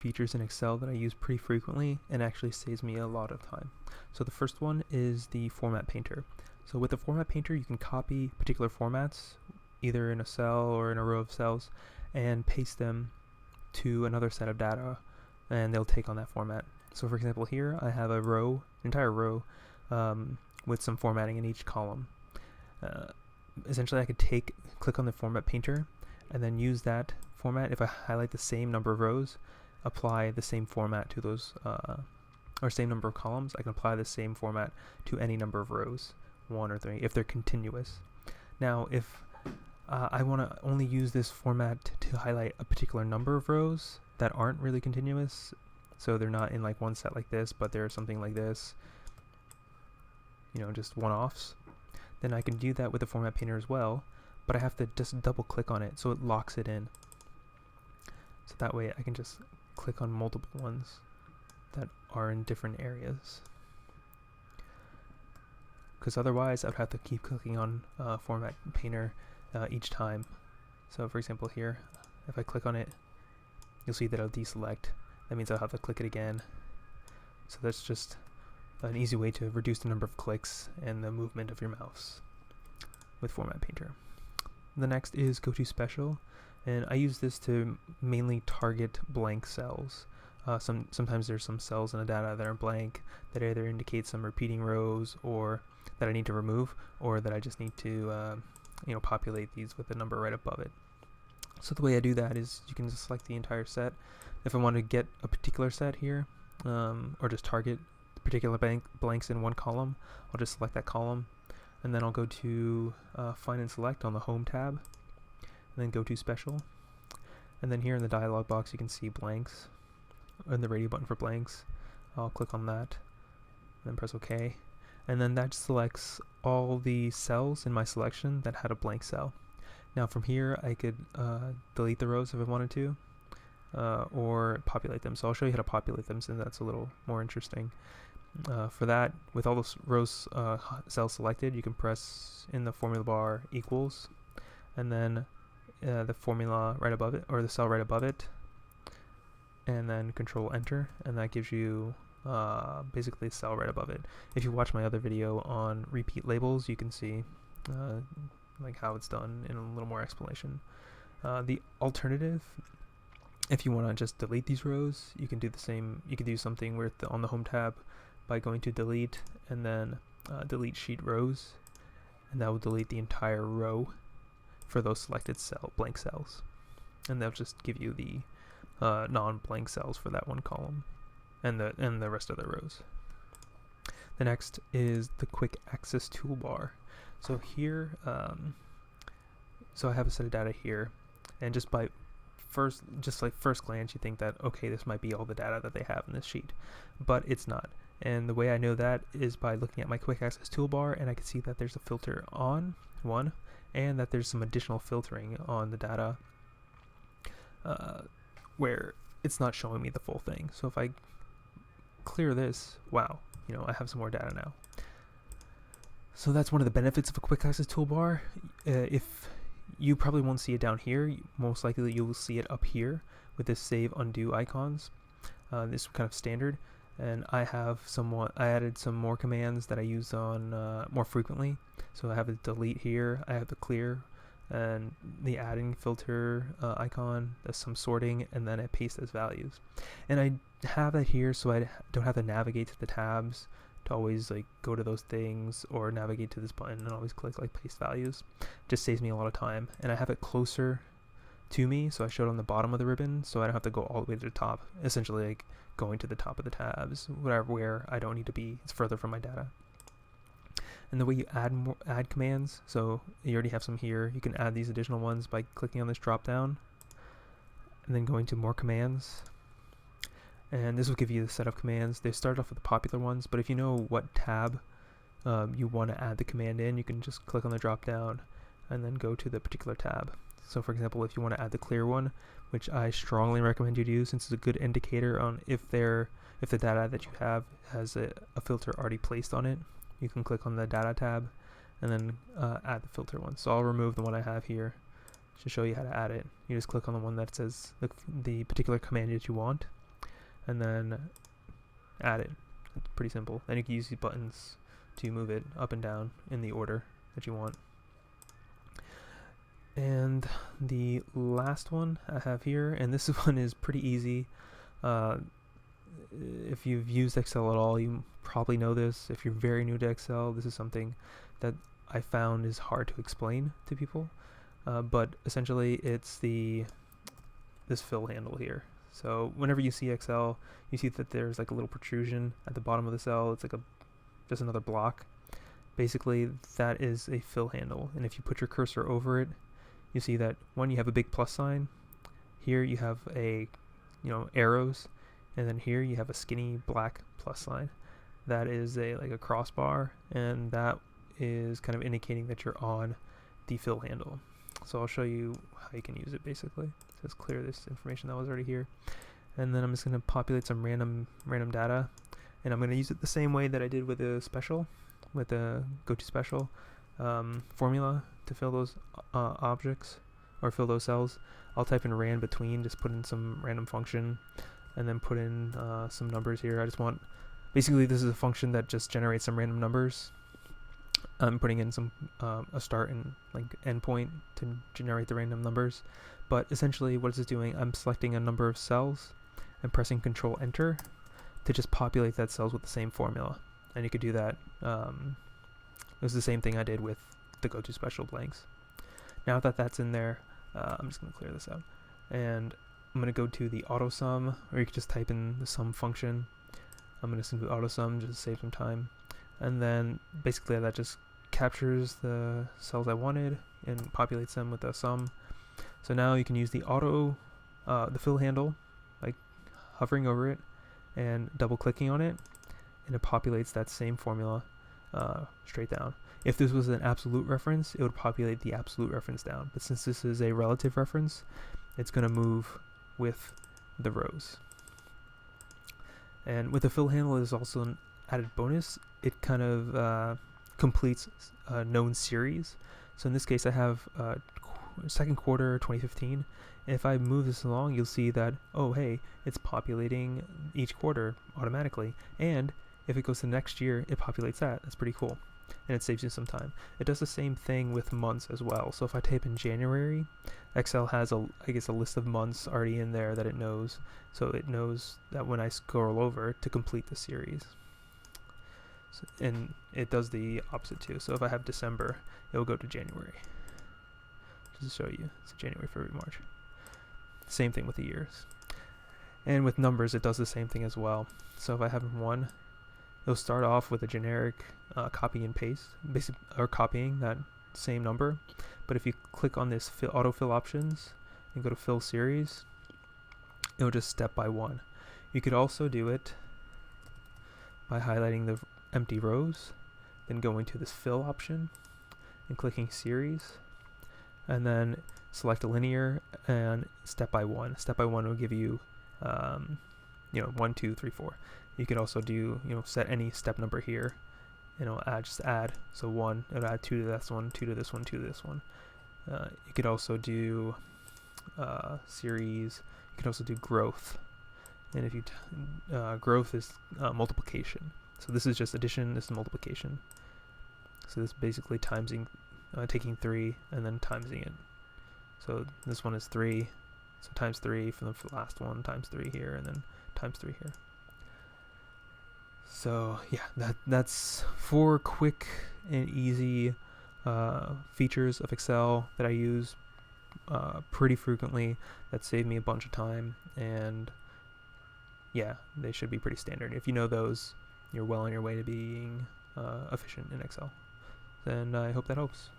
features in Excel that I use pretty frequently and actually saves me a lot of time. So the first one is the format painter. So with the format painter, you can copy particular formats, either in a cell or in a row of cells, and paste them to another set of data, and they'll take on that format. So for example, here I have a row, entire row, with some formatting in each column. Essentially, I could click on the format painter, and then use that format. If I highlight the same number of rows, apply the same format to those, or same number of columns, I can apply the same format to any number of rows, 1 or 3, if they're continuous. Now, if I want to only use this format to highlight a particular number of rows that aren't really continuous, so they're not in like one set like this, but they're something like this, just one-offs, then I can do that with the format painter as well, but I have to just double click on it so it locks it in. So that way I can just click on multiple ones that are in different areas. Because otherwise I would have to keep clicking on format painter each time. So for example here, if I click on it, you'll see that I'll deselect. That means I'll have to click it again. So that's just an easy way to reduce the number of clicks and the movement of your mouse with format painter. The next is go to special, and I use this to mainly target blank cells. Sometimes there's some cells in the data that are blank that either indicate some repeating rows, or that I need to remove, or that I just need to populate these with a number right above it. So the way I do that is you can just select the entire set. If I want to get a particular set here, or just target particular blanks in one column, I'll just select that column, and then I'll go to Find and Select on the Home tab, and then go to Special. And then here in the dialog box you can see blanks, and the radio button for blanks. I'll click on that, and then press OK. And then that selects all the cells in my selection that had a blank cell. Now from here I could delete the rows if I wanted to, or populate them. So I'll show you how to populate them, since that's a little more interesting. For that, with all those rows cells selected, you can press in the formula bar equals, and then the formula right above it, or the cell right above it, and then Control Enter, and that gives you basically a cell right above it. If you watch my other video on repeat labels, you can see like how it's done in a little more explanation. The alternative, if you want to just delete these rows, you can do the same. You could do something with on the Home tab by going to Delete, and then Delete Sheet Rows, and that will delete the entire row for those selected blank cells, and that'll just give you the non-blank cells for that one column, and the rest of the rows. The next is the Quick Access Toolbar. So here, so I have a set of data here, and just first glance, you think that, okay, this might be all the data that they have in this sheet, but it's not. And the way I know that is by looking at my Quick Access Toolbar, and I can see that there's a filter on one, and that there's some additional filtering on the data where it's not showing me the full thing. So if I clear this, wow, I have some more data now. So that's one of the benefits of a Quick Access Toolbar. If you probably won't see it down here, most likely you will see it up here with this save undo icons. This is kind of standard, and I added some more commands that I use on more frequently. So I have a delete here, I have the clear, and the adding filter icon, there's some sorting, and then I paste as values. And I have that here so I don't have to navigate to the tabs to always like go to those things, or navigate to this button and always click like paste values. Just saves me a lot of time, and I have it closer to me, so I show it on the bottom of the ribbon, so I don't have to go all the way to the top, essentially like going to the top of the tabs, where I don't need to be. It's further from my data. And the way you add commands, so you already have some here, you can add these additional ones by clicking on this drop down and then going to more commands, and this will give you the set of commands. They start off with the popular ones, but if you know what tab you want to add the command in, you can just click on the drop down and then go to the particular tab. So for example, if you want to add the clear one, which I strongly recommend you do, since it's a good indicator on if the data that you have has a filter already placed on it, you can click on the data tab and then add the filter one. So I'll remove the one I have here to show you how to add it. You just click on the one that says the particular command that you want, and then add it. It's pretty simple. Then you can use these buttons to move it up and down in the order that you want. And the last one I have here, and this one is pretty easy. If you've used Excel at all, you probably know this. If you're very new to Excel, this is something that I found is hard to explain to people. But essentially, it's this fill handle here. So whenever you see Excel, you see that there's like a little protrusion at the bottom of the cell. It's like just another block. Basically, that is a fill handle. And if you put your cursor over it, you see that one, you have a big plus sign. Here you have arrows, and then here you have a skinny black plus sign. That is like a crossbar, and that is kind of indicating that you're on the fill handle. So I'll show you how you can use it basically. Just clear this information that was already here. And then I'm just going to populate some random data, and I'm going to use it the same way that I did with the special, with the go to special formula to fill those objects or fill those cells. I'll type in ran between, just put in some random function, and then put in some numbers here. I just want, basically this is a function that just generates some random numbers. I'm putting in some a start and like endpoint to generate the random numbers. But essentially what it's doing, I'm selecting a number of cells and pressing Control Enter to just populate that cells with the same formula. And you could do that. It was the same thing I did with the go to special blanks. Now that that's in there, I'm just going to clear this out. And I'm going to go to the auto sum, or you could just type in the sum function. I'm going to simply auto sum just to save some time. And then basically that just captures the cells I wanted and populates them with a sum. So now you can use the the fill handle, like hovering over it and double clicking on it, and it populates that same formula straight down. If this was an absolute reference, it would populate the absolute reference down. But since this is a relative reference, it's going to move with the rows. And with the fill handle, there's also an added bonus. It kind of completes a known series. So in this case, I have second quarter 2015. And if I move this along, you'll see that, oh, hey, it's populating each quarter automatically. And if it goes to next year, it populates that. That's pretty cool. And it saves you some time. It does the same thing with months as well. So if I type in January, Excel has a list of months already in there that it knows. So it knows that when I scroll over to complete the series. So, and it does the opposite too. So if I have December, it will go to January. Just to show you, it's January, February, March. Same thing with the years. And with numbers, it does the same thing as well. So if I have one, it'll start off with a generic copy and paste, or copying that same number. But if you click on this autofill options and go to fill series, it'll just step by one. You could also do it by highlighting the empty rows, then going to this fill option and clicking series, and then select a linear and step by one. Step by one will give you 1, 2, 3, 4. You could also do, set any step number here, and it'll add. So 1, it'll add 2 to this one, 2 to this one, 2 to this one. You could also do series. You could also do growth. And if you growth is multiplication. So this is just addition. This is multiplication. So this is basically taking 3 and then timesing it. So this one is 3. So times 3 for the last one, times 3 here, and then times 3 here. So yeah, that's 4 quick and easy features of Excel that I use pretty frequently that save me a bunch of time, and yeah, they should be pretty standard. If you know those, you're well on your way to being efficient in Excel. And I hope that helps.